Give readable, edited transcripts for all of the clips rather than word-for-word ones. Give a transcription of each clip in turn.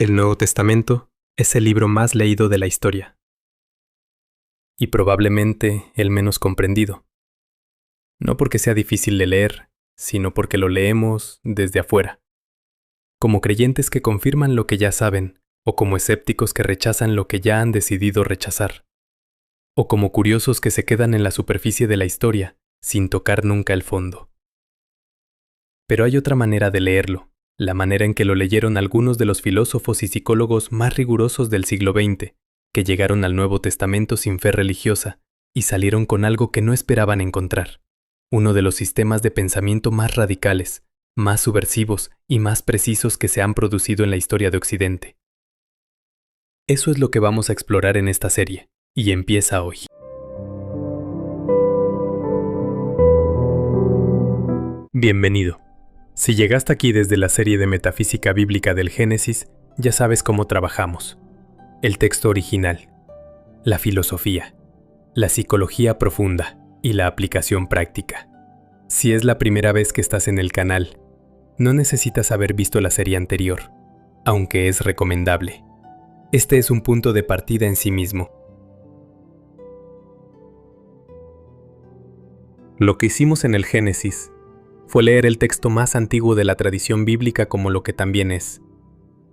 El Nuevo Testamento es el libro más leído de la historia, y probablemente el menos comprendido. No porque sea difícil de leer, sino porque lo leemos desde afuera, como creyentes que confirman lo que ya saben, o como escépticos que rechazan lo que ya han decidido rechazar, o como curiosos que se quedan en la superficie de la historia, sin tocar nunca el fondo. Pero hay otra manera de leerlo, la manera en que lo leyeron algunos de los filósofos y psicólogos más rigurosos del siglo XX, que llegaron al Nuevo Testamento sin fe religiosa y salieron con algo que no esperaban encontrar, uno de los sistemas de pensamiento más radicales, más subversivos y más precisos que se han producido en la historia de Occidente. Eso es lo que vamos a explorar en esta serie, y empieza hoy. Bienvenido. Si llegaste aquí desde la serie de Metafísica Bíblica del Génesis, ya sabes cómo trabajamos. El texto original, la filosofía, la psicología profunda y la aplicación práctica. Si es la primera vez que estás en el canal, no necesitas haber visto la serie anterior, aunque es recomendable. Este es un punto de partida en sí mismo. Lo que hicimos en el Génesis fue leer el texto más antiguo de la tradición bíblica como lo que también es.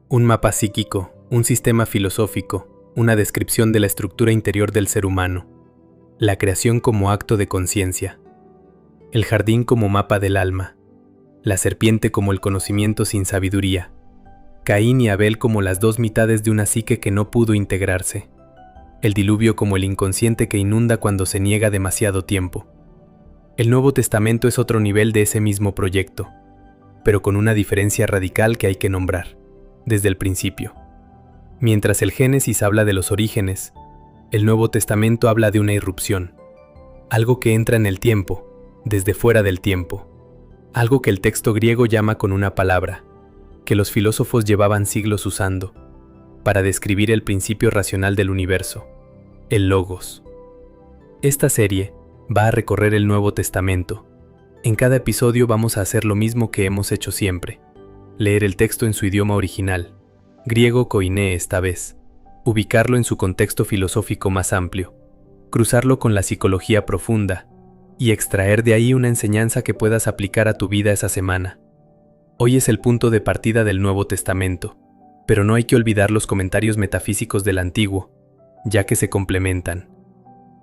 Un mapa psíquico, un sistema filosófico, una descripción de la estructura interior del ser humano, la creación como acto de conciencia, el jardín como mapa del alma, la serpiente como el conocimiento sin sabiduría, Caín y Abel como las dos mitades de una psique que no pudo integrarse, el diluvio como el inconsciente que inunda cuando se niega demasiado tiempo. El Nuevo Testamento es otro nivel de ese mismo proyecto, pero con una diferencia radical que hay que nombrar, desde el principio. Mientras el Génesis habla de los orígenes, el Nuevo Testamento habla de una irrupción, algo que entra en el tiempo, desde fuera del tiempo, algo que el texto griego llama con una palabra, que los filósofos llevaban siglos usando, para describir el principio racional del universo, el logos. Esta serie va a recorrer el Nuevo Testamento. En cada episodio vamos a hacer lo mismo que hemos hecho siempre, leer el texto en su idioma original, griego koiné esta vez, ubicarlo en su contexto filosófico más amplio, cruzarlo con la psicología profunda y extraer de ahí una enseñanza que puedas aplicar a tu vida esa semana. Hoy es el punto de partida del Nuevo Testamento, pero no hay que olvidar los comentarios metafísicos del Antiguo, ya que se complementan.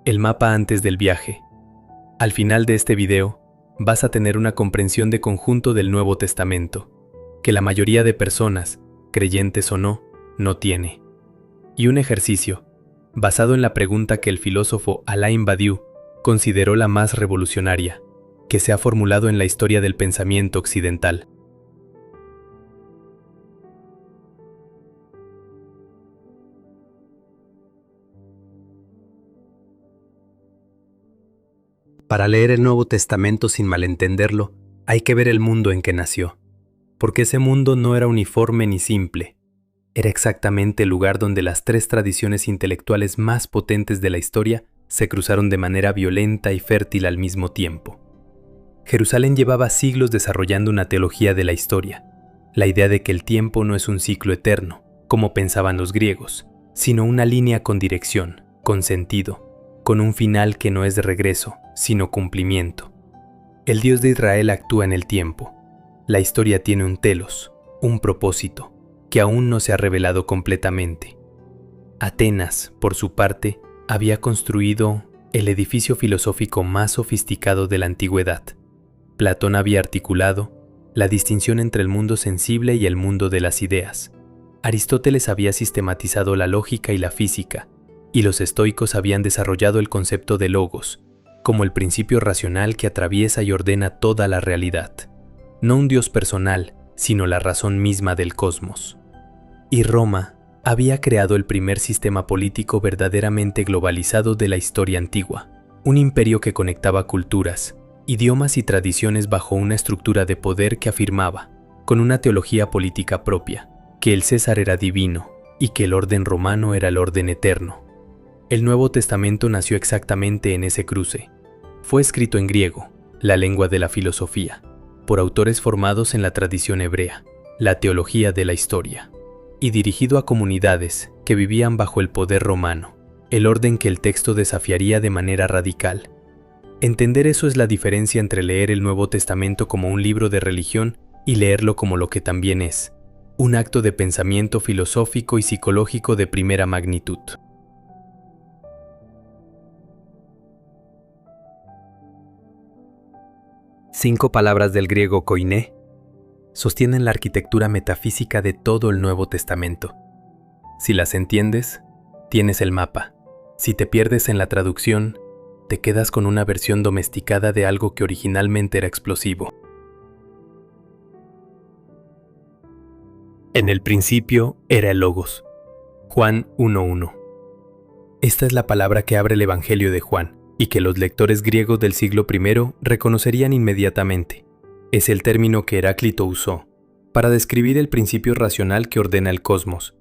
El mapa antes del viaje. Al final de este video, vas a tener una comprensión de conjunto del Nuevo Testamento, que la mayoría de personas, creyentes o no, no tiene. Y un ejercicio, basado en la pregunta que el filósofo Alain Badiou consideró la más revolucionaria, que se ha formulado en la historia del pensamiento occidental. Para leer el Nuevo Testamento sin malentenderlo, hay que ver el mundo en que nació, porque ese mundo no era uniforme ni simple. Era exactamente el lugar donde las tres tradiciones intelectuales más potentes de la historia se cruzaron de manera violenta y fértil al mismo tiempo. Jerusalén llevaba siglos desarrollando una teología de la historia, la idea de que el tiempo no es un ciclo eterno, como pensaban los griegos, sino una línea con dirección, con sentido, con un final que no es de regreso, sino cumplimiento. El Dios de Israel actúa en el tiempo. La historia tiene un telos, un propósito, que aún no se ha revelado completamente. Atenas, por su parte, había construido el edificio filosófico más sofisticado de la antigüedad. Platón había articulado la distinción entre el mundo sensible y el mundo de las ideas. Aristóteles había sistematizado la lógica y la física, y los estoicos habían desarrollado el concepto de logos, como el principio racional que atraviesa y ordena toda la realidad. No un Dios personal, sino la razón misma del cosmos. Y Roma había creado el primer sistema político verdaderamente globalizado de la historia antigua, un imperio que conectaba culturas, idiomas y tradiciones bajo una estructura de poder que afirmaba, con una teología política propia, que el César era divino y que el orden romano era el orden eterno. El Nuevo Testamento nació exactamente en ese cruce. Fue escrito en griego, la lengua de la filosofía, por autores formados en la tradición hebrea, la teología de la historia. y dirigido a comunidades que vivían bajo el poder romano, el orden que el texto desafiaría de manera radical. Entender eso es la diferencia entre leer el Nuevo Testamento como un libro de religión y leerlo como lo que también es, un acto de pensamiento filosófico y psicológico de primera magnitud. Cinco palabras del griego koiné sostienen la arquitectura metafísica de todo el Nuevo Testamento. Si las entiendes, tienes el mapa. Si te pierdes en la traducción, te quedas con una versión domesticada de algo que originalmente era explosivo. En el principio era el Logos. Juan 1:1. Esta es la palabra que abre el Evangelio de Juan y que los lectores griegos del siglo I reconocerían inmediatamente. Es el término que Heráclito usó para describir el principio racional que ordena el cosmos,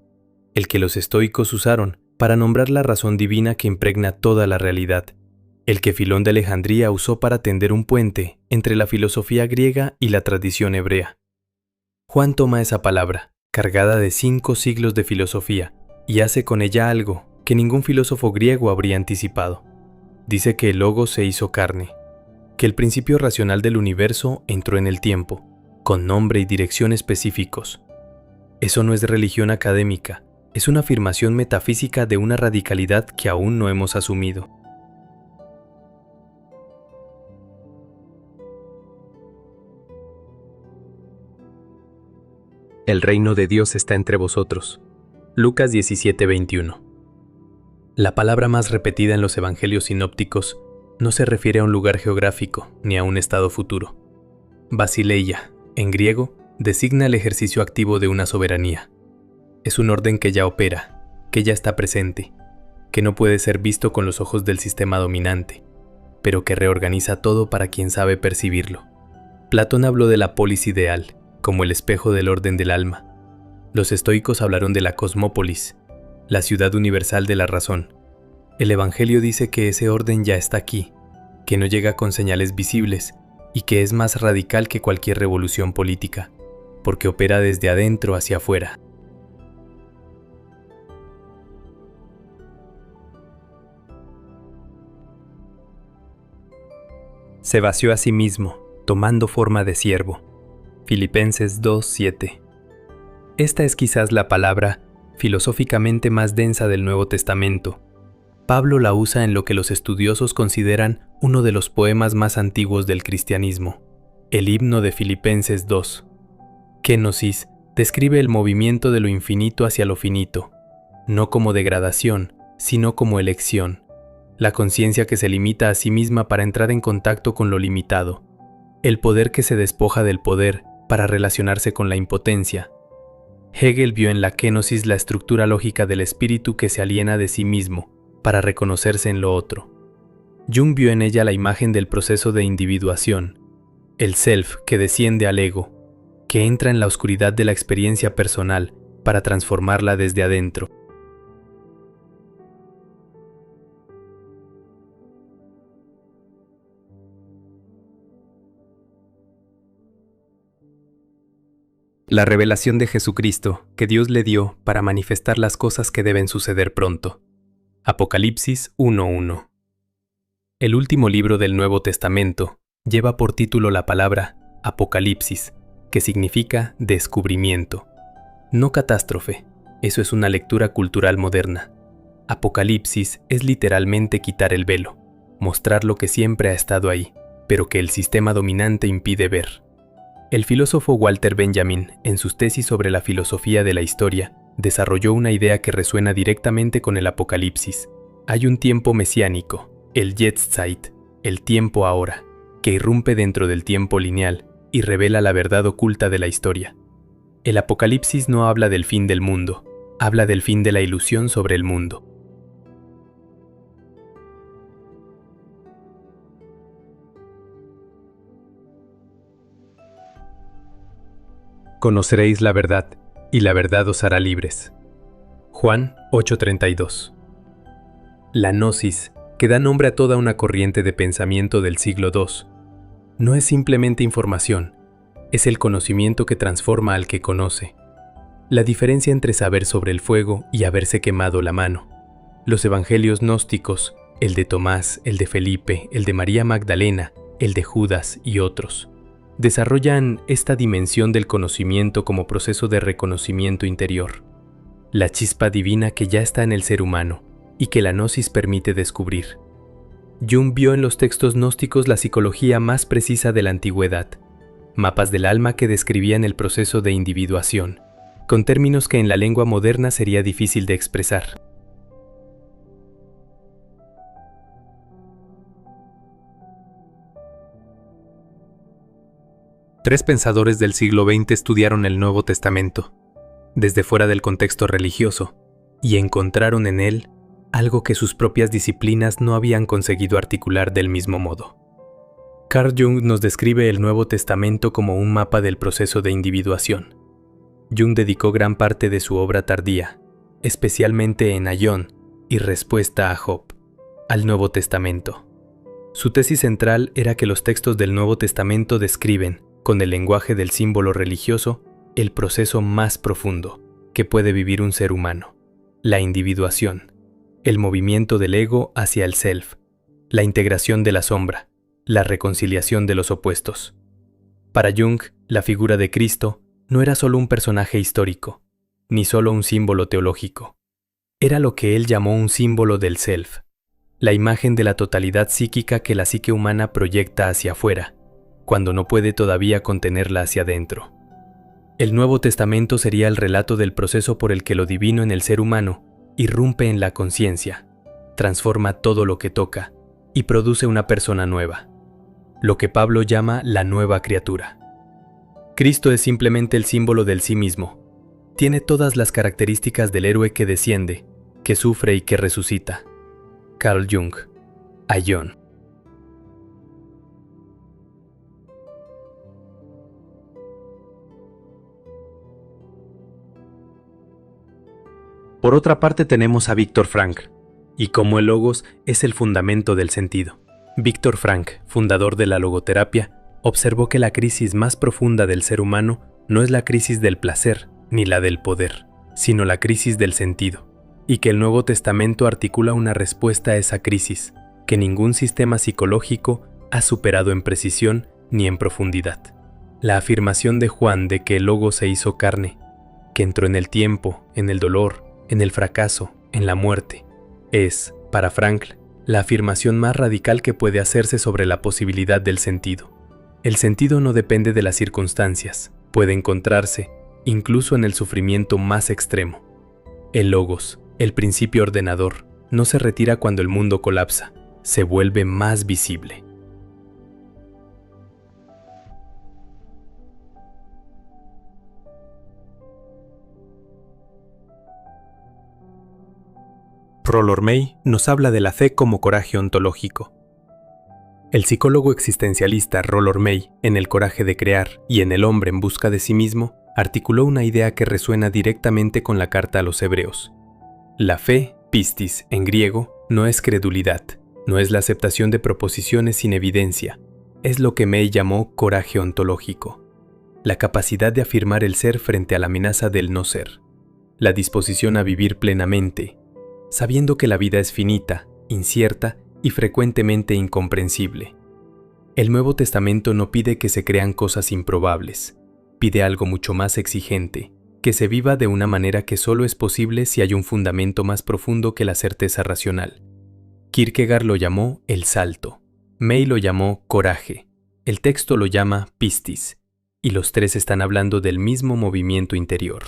el que los estoicos usaron para nombrar la razón divina que impregna toda la realidad, el que Filón de Alejandría usó para tender un puente entre la filosofía griega y la tradición hebrea. Juan toma esa palabra, cargada de 5 siglos de filosofía, y hace con ella algo que ningún filósofo griego habría anticipado. Dice que el Logos se hizo carne, que el principio racional del universo entró en el tiempo, con nombre y dirección específicos. Eso no es religión académica, es una afirmación metafísica de una radicalidad que aún no hemos asumido. El reino de Dios está entre vosotros. Lucas 17:21. La palabra más repetida en los evangelios sinópticos no se refiere a un lugar geográfico ni a un estado futuro. Basileia, en griego, designa el ejercicio activo de una soberanía. Es un orden que ya opera, que ya está presente, que no puede ser visto con los ojos del sistema dominante, pero que reorganiza todo para quien sabe percibirlo. Platón habló de la polis ideal, como el espejo del orden del alma. Los estoicos hablaron de la cosmópolis, la ciudad universal de la razón. El Evangelio dice que ese orden ya está aquí, que no llega con señales visibles y que es más radical que cualquier revolución política, porque opera desde adentro hacia afuera. Se vació a sí mismo, tomando forma de siervo. Filipenses 2:7. Esta es quizás la palabra filosóficamente más densa del Nuevo Testamento. Pablo la usa en lo que los estudiosos consideran uno de los poemas más antiguos del cristianismo, el himno de Filipenses 2. Kénosis describe el movimiento de lo infinito hacia lo finito, no como degradación, sino como elección, la conciencia que se limita a sí misma para entrar en contacto con lo limitado, el poder que se despoja del poder para relacionarse con la impotencia. Hegel vio en la kénosis la estructura lógica del espíritu que se aliena de sí mismo para reconocerse en lo otro. Jung vio en ella la imagen del proceso de individuación, el self que desciende al ego, que entra en la oscuridad de la experiencia personal para transformarla desde adentro. La revelación de Jesucristo que Dios le dio para manifestar las cosas que deben suceder pronto. Apocalipsis 1:1. El último libro del Nuevo Testamento lleva por título la palabra Apocalipsis, que significa descubrimiento. No catástrofe, eso es una lectura cultural moderna. Apocalipsis es literalmente quitar el velo, mostrar lo que siempre ha estado ahí, pero que el sistema dominante impide ver. El filósofo Walter Benjamin, en sus tesis sobre la filosofía de la historia, desarrolló una idea que resuena directamente con el Apocalipsis. Hay un tiempo mesiánico, el Jetztzeit, el tiempo ahora, que irrumpe dentro del tiempo lineal y revela la verdad oculta de la historia. El Apocalipsis no habla del fin del mundo, habla del fin de la ilusión sobre el mundo. Conoceréis la verdad, y la verdad os hará libres. Juan 8:32. La gnosis, que da nombre a toda una corriente de pensamiento del siglo II, no es simplemente información, es el conocimiento que transforma al que conoce. la diferencia entre saber sobre el fuego y haberse quemado la mano. Los evangelios gnósticos, el de Tomás, el de Felipe, el de María Magdalena, el de Judas y otros, desarrollan esta dimensión del conocimiento como proceso de reconocimiento interior, la chispa divina que ya está en el ser humano y que la gnosis permite descubrir. Jung vio en los textos gnósticos la psicología más precisa de la antigüedad, mapas del alma que describían el proceso de individuación, con términos que en la lengua moderna sería difícil de expresar. Tres pensadores del siglo XX estudiaron el Nuevo Testamento, desde fuera del contexto religioso, y encontraron en él algo que sus propias disciplinas no habían conseguido articular del mismo modo. Carl Jung nos describe el Nuevo Testamento como un mapa del proceso de individuación. Jung dedicó gran parte de su obra tardía, especialmente en Aion y Respuesta a Job, al Nuevo Testamento. Su tesis central era que los textos del Nuevo Testamento describen, con el lenguaje del símbolo religioso, el proceso más profundo que puede vivir un ser humano, la individuación, el movimiento del ego hacia el self, la integración de la sombra, la reconciliación de los opuestos. Para Jung, la figura de Cristo no era solo un personaje histórico, ni solo un símbolo teológico. Era lo que él llamó un símbolo del self, la imagen de la totalidad psíquica que la psique humana proyecta hacia afuera, cuando no puede todavía contenerla hacia adentro. El Nuevo Testamento sería el relato del proceso por el que lo divino en el ser humano irrumpe en la conciencia, transforma todo lo que toca y produce una persona nueva, lo que Pablo llama la nueva criatura. Cristo es simplemente el símbolo del sí mismo. Tiene todas las características del héroe que desciende, que sufre y que resucita. Carl Jung, Aion. Por otra parte tenemos a Viktor Frankl, y cómo el logos es el fundamento del sentido. Viktor Frankl, fundador de la logoterapia, observó que la crisis más profunda del ser humano no es la crisis del placer ni la del poder, sino la crisis del sentido, y que el Nuevo Testamento articula una respuesta a esa crisis que ningún sistema psicológico ha superado en precisión ni en profundidad. La afirmación de Juan de que el Logos se hizo carne, que entró en el tiempo, en el dolor, en el fracaso, en la muerte, es, para Frankl, la afirmación más radical que puede hacerse sobre la posibilidad del sentido. El sentido no depende de las circunstancias, puede encontrarse incluso en el sufrimiento más extremo. El logos, el principio ordenador, no se retira cuando el mundo colapsa, se vuelve más visible. Rollo May nos habla de la fe como coraje ontológico. El psicólogo existencialista Rollo May, en El coraje de crear y en El hombre en busca de sí mismo, articuló una idea que resuena directamente con la carta a los hebreos. La fe, pistis en griego, no es credulidad, no es la aceptación de proposiciones sin evidencia, es lo que May llamó coraje ontológico, la capacidad de afirmar el ser frente a la amenaza del no ser, la disposición a vivir plenamente, sabiendo que la vida es finita, incierta y frecuentemente incomprensible. El Nuevo Testamento no pide que se crean cosas improbables, pide algo mucho más exigente, que se viva de una manera que solo es posible si hay un fundamento más profundo que la certeza racional. Kierkegaard lo llamó el salto, May lo llamó coraje, el texto lo llama pistis, y los tres están hablando del mismo movimiento interior.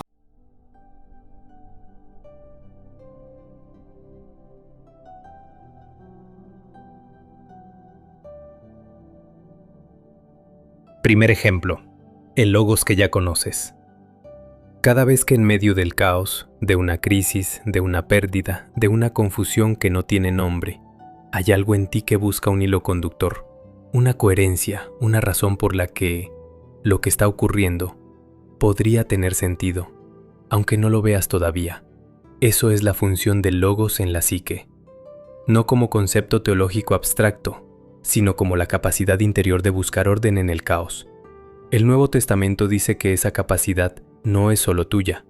Primer ejemplo, el logos que ya conoces. Cada vez que en medio del caos, de una crisis, de una pérdida, de una confusión que no tiene nombre, hay algo en ti que busca un hilo conductor, una coherencia, una razón por la que lo que está ocurriendo podría tener sentido, aunque no lo veas todavía. Eso es la función del logos en la psique, no como concepto teológico abstracto, sino como la capacidad interior de buscar orden en el caos. El Nuevo Testamento dice que esa capacidad no es solo tuya,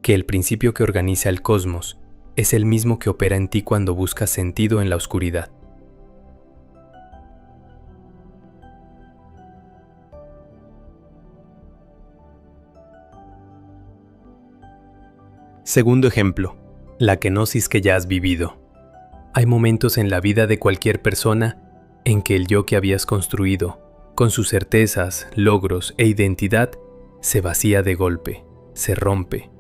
que el principio que organiza el cosmos es el mismo que opera en ti cuando buscas sentido en la oscuridad. Segundo ejemplo, la kenosis que ya has vivido. Hay momentos en la vida de cualquier persona en que el yo que habías construido, con sus certezas, logros e identidad, se vacía de golpe, se rompe.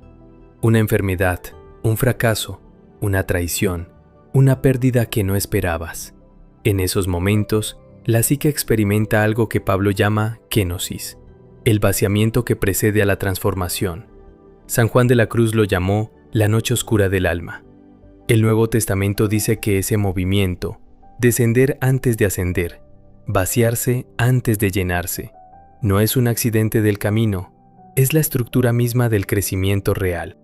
Una enfermedad, un fracaso, una traición, una pérdida que no esperabas. En esos momentos, la psique experimenta algo que Pablo llama kenosis, el vaciamiento que precede a la transformación. San Juan de la Cruz lo llamó la noche oscura del alma. El Nuevo Testamento dice que ese movimiento, descender antes de ascender, vaciarse antes de llenarse, no es un accidente del camino, es la estructura misma del crecimiento real.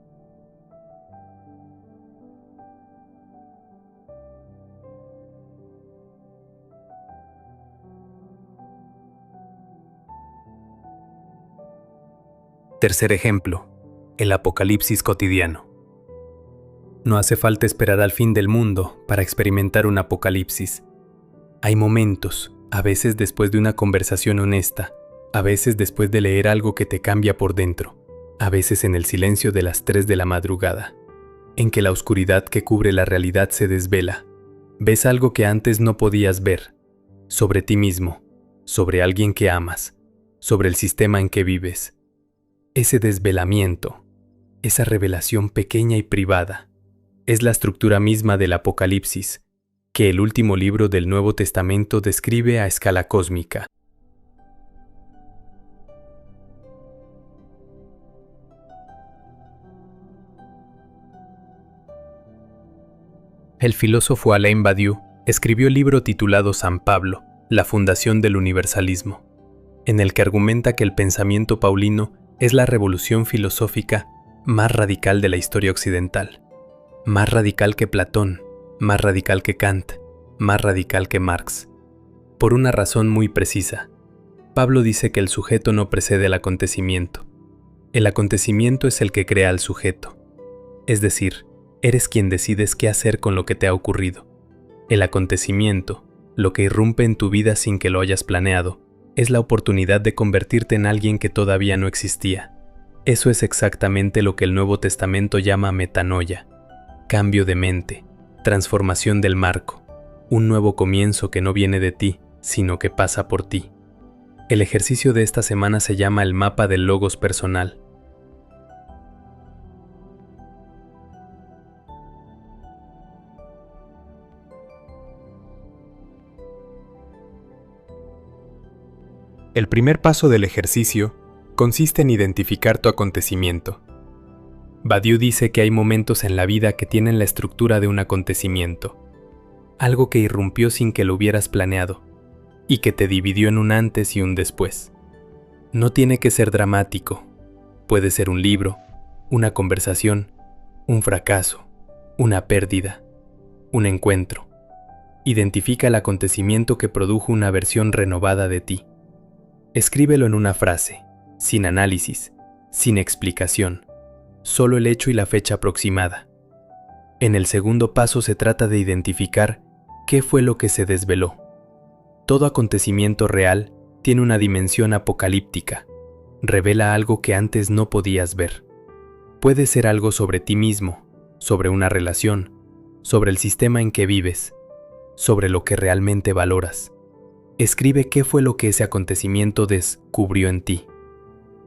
Tercer ejemplo, el apocalipsis cotidiano. No hace falta esperar al fin del mundo para experimentar un apocalipsis. Hay momentos, a veces después de una conversación honesta, a veces después de leer algo que te cambia por dentro, a veces en el silencio de las 3 de la madrugada, en que la oscuridad que cubre la realidad se desvela. Ves algo que antes no podías ver, sobre ti mismo, sobre alguien que amas, sobre el sistema en que vives. Ese desvelamiento, esa revelación pequeña y privada, es la estructura misma del Apocalipsis, que el último libro del Nuevo Testamento describe a escala cósmica. El filósofo Alain Badiou escribió el libro titulado San Pablo, la fundación del universalismo, en el que argumenta que el pensamiento paulino es la revolución filosófica más radical de la historia occidental. Más radical que Platón, más radical que Kant, más radical que Marx. Por una razón muy precisa. Pablo dice que el sujeto no precede al acontecimiento. El acontecimiento es el que crea al sujeto. Es decir, eres quien decides qué hacer con lo que te ha ocurrido. El acontecimiento, lo que irrumpe en tu vida sin que lo hayas planeado, es la oportunidad de convertirte en alguien que todavía no existía. Eso es exactamente lo que el Nuevo Testamento llama metanoia. Cambio de mente, transformación del marco, un nuevo comienzo que no viene de ti, sino que pasa por ti. El ejercicio de esta semana se llama el mapa del logos personal. El primer paso del ejercicio consiste en identificar tu acontecimiento. Badiou dice que hay momentos en la vida que tienen la estructura de un acontecimiento, algo que irrumpió sin que lo hubieras planeado, y que te dividió en un antes y un después. No tiene que ser dramático, puede ser un libro, una conversación, un fracaso, una pérdida, un encuentro. Identifica el acontecimiento que produjo una versión renovada de ti. Escríbelo en una frase, sin análisis, sin explicación. Solo el hecho y la fecha aproximada. En el segundo paso se trata de identificar qué fue lo que se desveló. Todo acontecimiento real tiene una dimensión apocalíptica, revela algo que antes no podías ver. Puede ser algo sobre ti mismo, sobre una relación, sobre el sistema en que vives, sobre lo que realmente valoras. Escribe qué fue lo que ese acontecimiento descubrió en ti,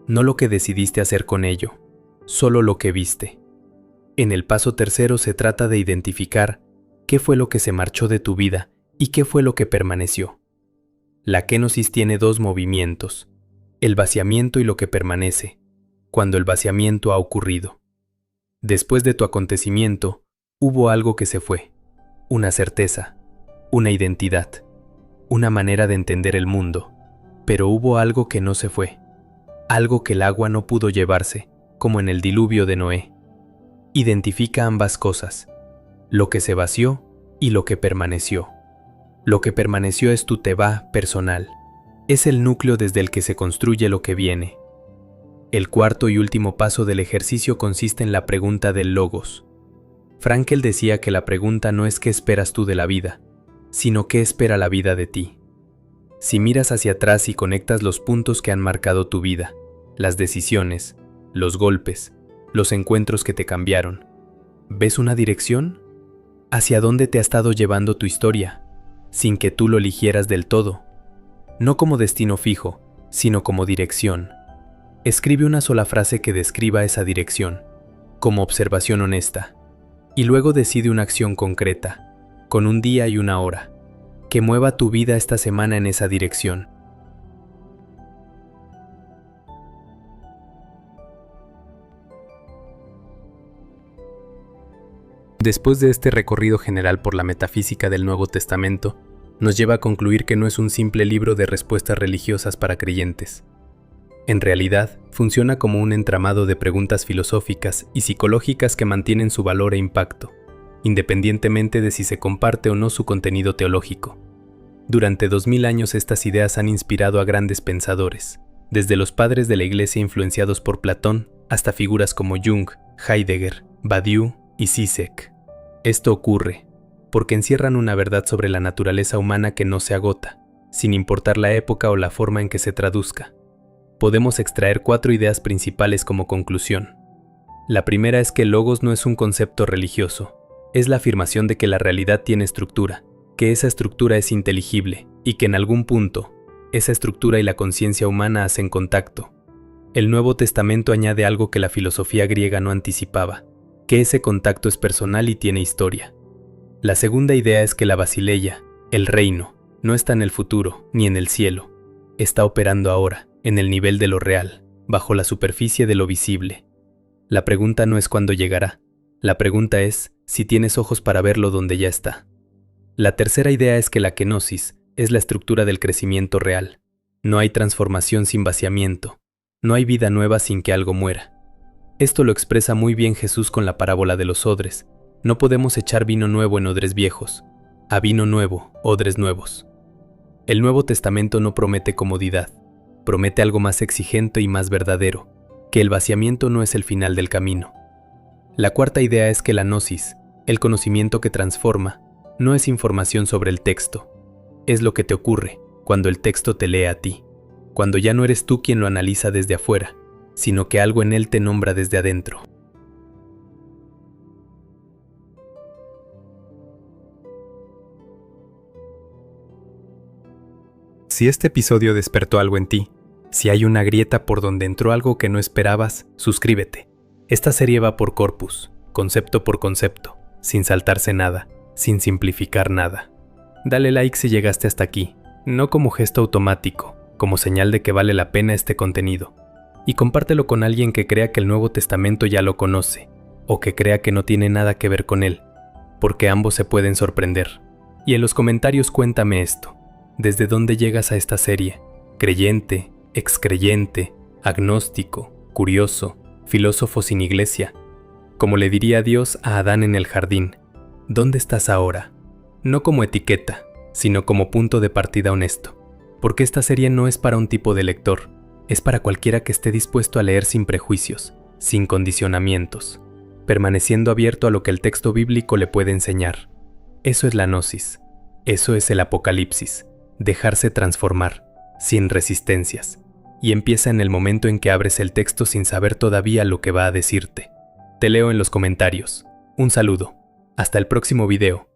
no lo que decidiste hacer con ello. Solo lo que viste. En el paso tercero se trata de identificar qué fue lo que se marchó de tu vida y qué fue lo que permaneció. La kenosis tiene 2 movimientos, el vaciamiento y lo que permanece, cuando el vaciamiento ha ocurrido. Después de tu acontecimiento, hubo algo que se fue, una certeza, una identidad, una manera de entender el mundo, pero hubo algo que no se fue, algo que el agua no pudo llevarse, como en el diluvio de Noé. Identifica ambas cosas, lo que se vació y lo que permaneció. Lo que permaneció es tu tevá personal, es el núcleo desde el que se construye lo que viene. El cuarto y último paso del ejercicio consiste en la pregunta del logos. Frankl decía que la pregunta no es qué esperas tú de la vida, sino qué espera la vida de ti. Si miras hacia atrás y conectas los puntos que han marcado tu vida, las decisiones, los golpes, los encuentros que te cambiaron, ¿ves una dirección? ¿Hacia dónde te ha estado llevando tu historia, sin que tú lo eligieras del todo? No como destino fijo, sino como dirección. Escribe una sola frase que describa esa dirección, como observación honesta, y luego decide una acción concreta, con un día y una hora, que mueva tu vida esta semana en esa dirección. Después de este recorrido general por la metafísica del Nuevo Testamento, nos lleva a concluir que no es un simple libro de respuestas religiosas para creyentes. En realidad, funciona como un entramado de preguntas filosóficas y psicológicas que mantienen su valor e impacto, independientemente de si se comparte o no su contenido teológico. Durante 2000 años estas ideas han inspirado a grandes pensadores, desde los padres de la Iglesia influenciados por Platón hasta figuras como Jung, Heidegger, Badiou y Zizek. Esto ocurre porque encierran una verdad sobre la naturaleza humana que no se agota, sin importar la época o la forma en que se traduzca. Podemos extraer 4 ideas principales como conclusión. La primera es que el logos no es un concepto religioso, es la afirmación de que la realidad tiene estructura, que esa estructura es inteligible y que en algún punto, esa estructura y la conciencia humana hacen contacto. El Nuevo Testamento añade algo que la filosofía griega no anticipaba, que ese contacto es personal y tiene historia. La segunda idea es que la basileia, el reino, no está en el futuro ni en el cielo, está operando ahora, en el nivel de lo real, bajo la superficie de lo visible. La pregunta no es cuándo llegará, la pregunta es si tienes ojos para verlo donde ya está. La tercera idea es que la kenosis es la estructura del crecimiento real. No hay transformación sin vaciamiento, no hay vida nueva sin que algo muera. Esto lo expresa muy bien Jesús con la parábola de los odres. No podemos echar vino nuevo en odres viejos, a vino nuevo, odres nuevos. El Nuevo Testamento no promete comodidad, promete algo más exigente y más verdadero, que el vaciamiento no es el final del camino. La cuarta idea es que la gnosis, el conocimiento que transforma, no es información sobre el texto, es lo que te ocurre cuando el texto te lee a ti, cuando ya no eres tú quien lo analiza desde afuera, sino que algo en él te nombra desde adentro. Si este episodio despertó algo en ti, si hay una grieta por donde entró algo que no esperabas, suscríbete. Esta serie va por corpus, concepto por concepto, sin saltarse nada, sin simplificar nada. Dale like si llegaste hasta aquí, no como gesto automático, como señal de que vale la pena este contenido. Y compártelo con alguien que crea que el Nuevo Testamento ya lo conoce, o que crea que no tiene nada que ver con él, porque ambos se pueden sorprender. Y en los comentarios cuéntame esto. ¿Desde dónde llegas a esta serie? ¿Creyente, excreyente, agnóstico, curioso, filósofo sin iglesia? Como le diría Dios a Adán en el jardín, ¿dónde estás ahora? No como etiqueta, sino como punto de partida honesto. Porque esta serie no es para un tipo de lector, es para cualquiera que esté dispuesto a leer sin prejuicios, sin condicionamientos, permaneciendo abierto a lo que el texto bíblico le puede enseñar. Eso es la gnosis, eso es el apocalipsis. Dejarse transformar, sin resistencias, y empieza en el momento en que abres el texto sin saber todavía lo que va a decirte. Te leo en los comentarios. Un saludo. Hasta el próximo video.